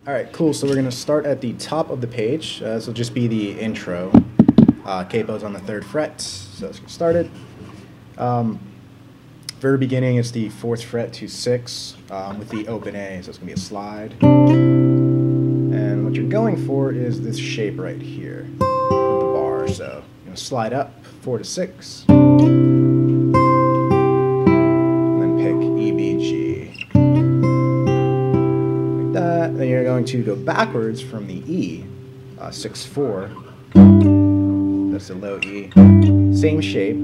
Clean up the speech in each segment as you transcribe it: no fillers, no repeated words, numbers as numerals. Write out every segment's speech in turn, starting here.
All right, cool. So we're going to start at the top of the page. This will just be the intro. Capo's on the 3rd fret, so let's get started. Very beginning is the 4th fret to 6 with the open A, so it's going to be a slide. And what you're going for is this shape right here with the bar. So you're going to slide up 4 to 6, and then pick E, B, G. Like that. Then you're going to go backwards from the E, 6, 4. That's a low E. Same shape.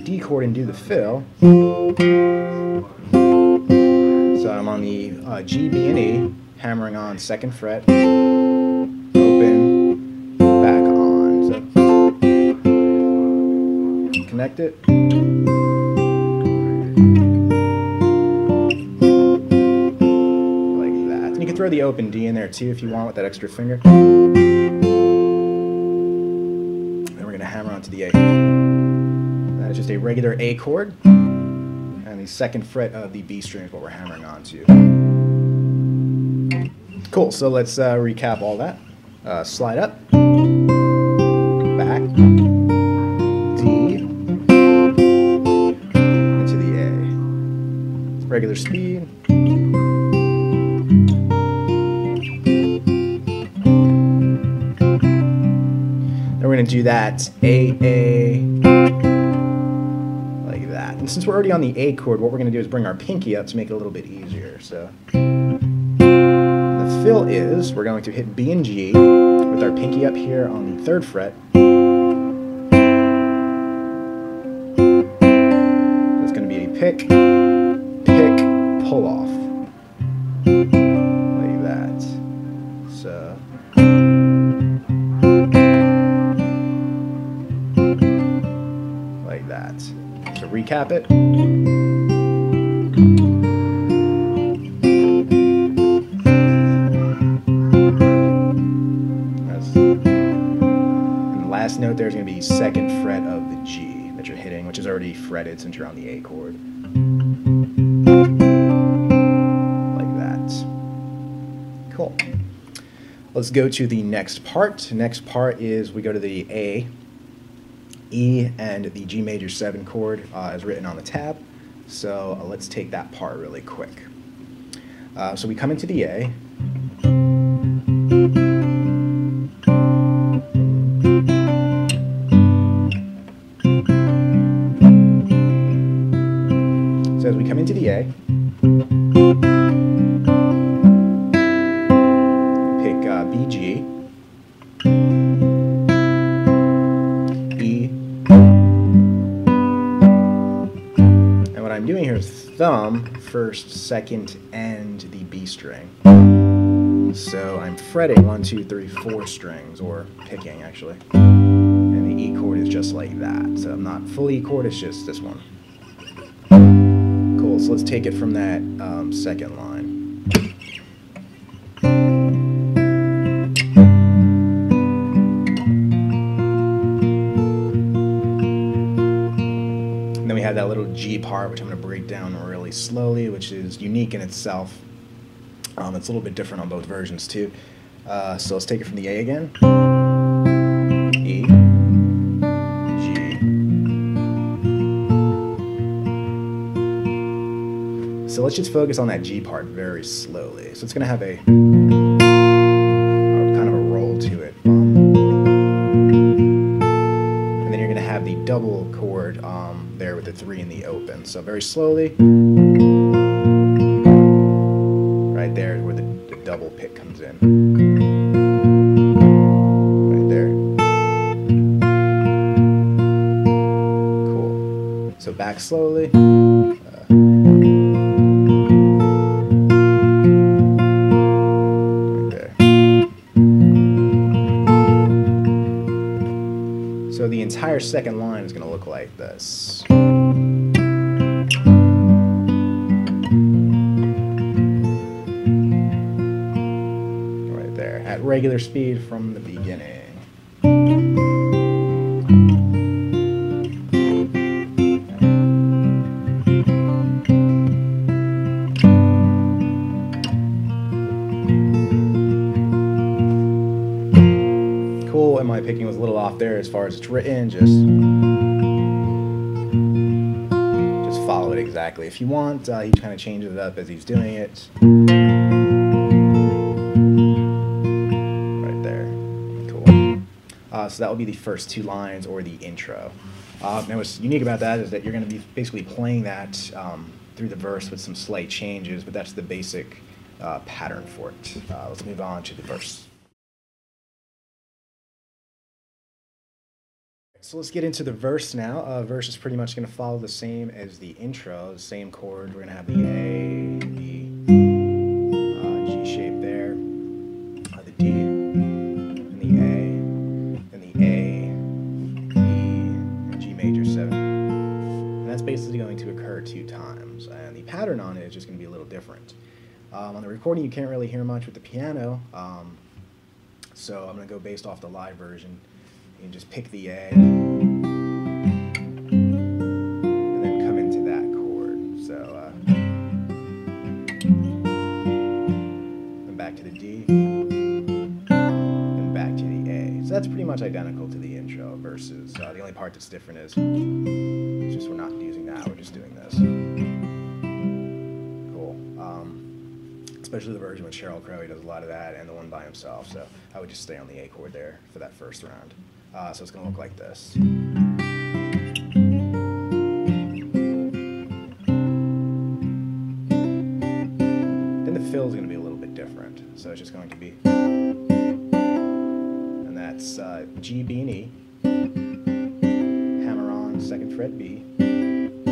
D chord and do the fill. So I'm on the G, B, and E, hammering on 2nd fret, open, back on. So connect it. Like that. And you can throw the open D in there too if you want with that extra finger. Then we're going to hammer onto the A. That's just a regular A chord, and the 2nd fret of the B string is what we're hammering onto. Cool, so let's recap all that. Slide up, back, D, into the A. Regular speed. Then we're going to do that A, and since we're already on the A chord, what we're going to do is bring our pinky up to make it a little bit easier. So the fill is, we're going to hit B and G with our pinky up here on the 3rd fret. So it's going to be a pick, pick, pull off. Like that. So like that. So recap it. And the last note there is going to be 2nd fret of the G that you're hitting, which is already fretted since you're on the A chord. Like that. Cool. Let's go to the next part. Next part is we go to the A, E, and the G major 7 chord as written on the tab. So let's take that part really quick. So we come into the A. So as we come into the A, pick B, G, I'm doing here is thumb 1st, 2nd, and the B string. So I'm fretting 1, 2, 3, 4 strings, or picking actually. And the E chord is just like that. So I'm not full E chord, it's just this one. Cool, so let's take it from that 2nd line. We have that little G part, which I'm going to break down really slowly, which is unique in itself. It's a little bit different on both versions too. So let's take it from the A again. E, G. So let's just focus on that G part very slowly. So it's going to have a kind of a roll to it. And then you're going to have the double chord there with the 3 in the open. So very slowly. Right there is where the double pick comes in. Right there. Cool. So back slowly. Right there. So the entire 2nd line is going to look like this. At regular speed from the beginning. cool, and my picking was a little off there as far as it's written. Just follow it exactly if you want. He kind of changes it up as he's doing it. Right there. Cool. So that will be the first 2 lines, or the intro. Now what's unique about that is that you're going to be basically playing that through the verse with some slight changes, but that's the basic pattern for it. Let's move on to the verse. So let's get into the verse now. Verse is pretty much going to follow the same as the intro, the same chord. We're going to have the A, the G shape there, the D, and the A, and the A, E, and G major 7. And that's basically going to occur 2 times. And the pattern on it is just going to be a little different. On the recording, you can't really hear much with the piano, so I'm going to go based off the live version. You can just pick the A, and then come into that chord. So, then back to the D, and back to the A. So that's pretty much identical to the intro versus the only part that's different is just we're not using that, we're just doing this. Cool. Especially the version with Sheryl Crow, he does a lot of that, and the one by himself. So I would just stay on the A chord there for that first round. So it's going to look like this. Then the fill is going to be a little bit different. So it's just going to be, and that's G, B, and E, hammer on, 2nd fret B, and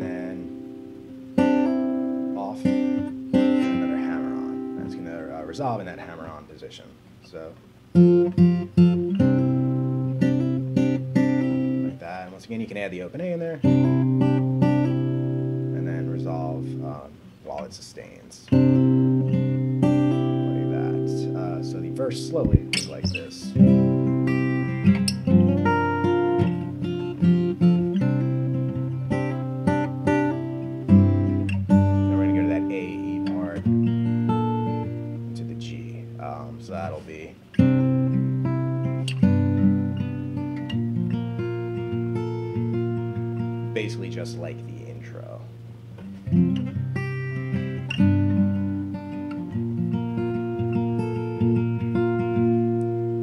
then off, and another hammer on. That's going to resolve in that hammer on position. So. Like that. And once again, you can add the open A in there, and then resolve while it sustains. Like that. So the verse slowly is like this. Now we're going to go to that A, E part, into the G. So that'll be. Basically just like the intro.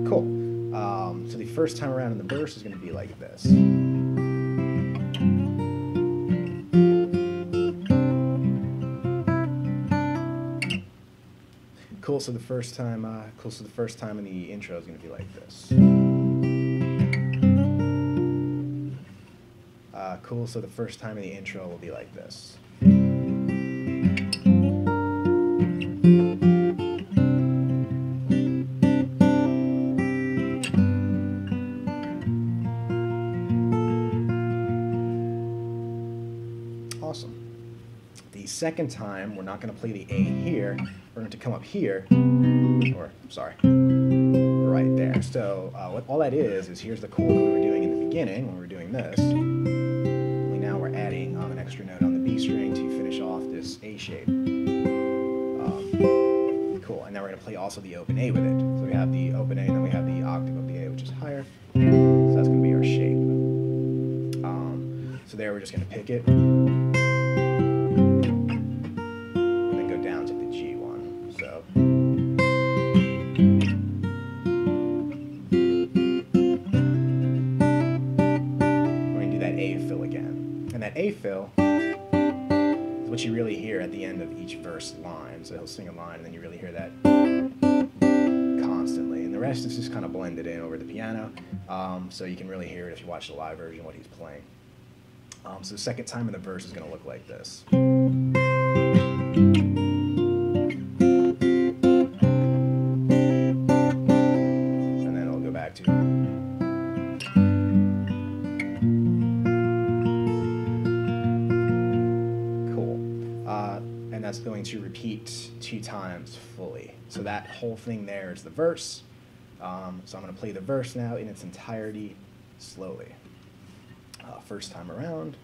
Cool. So the first time around in the verse is going to be like this. Cool. So the first time, in the intro is going to be like this. Cool, so the first time in the intro will be like this. Awesome. The second time, we're not going to play the A here. We're going to come up here, or, sorry, right there. So what all that is here's the chord we were doing in the beginning when we were doing this. Now we're adding an extra note on the B string to finish off this A shape. Cool, and now we're going to play also the open A with it. So we have the open A, and then we have the octave of the A, which is higher. So that's going to be our shape. So there we're just going to pick it, and then go down to the G one. So. That A fill is what you really hear at the end of each verse line. So he'll sing a line, and then you really hear that constantly. And the rest is just kind of blended in over the piano. So you can really hear it if you watch the live version, what he's playing. So the second time in the verse is going to look like this. And then it'll go back to. And that's going to repeat 2 times fully. So that whole thing there is the verse. So I'm going to play the verse now in its entirety slowly. First time around.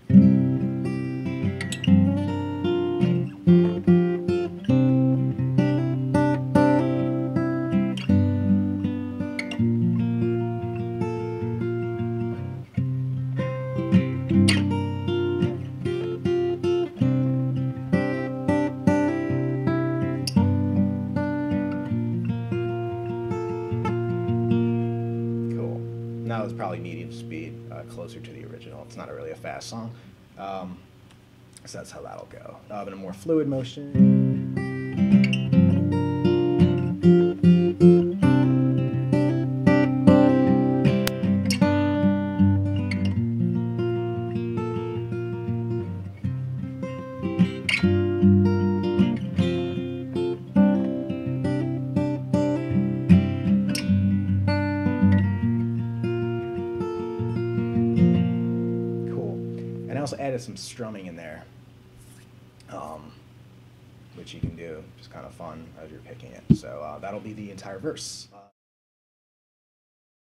Now it's probably medium speed, closer to the original. It's not really a fast song. So that's how that'll go. In a more fluid motion. And I also added some strumming in there, which you can do, just kind of fun as you're picking it. So that'll be the entire verse.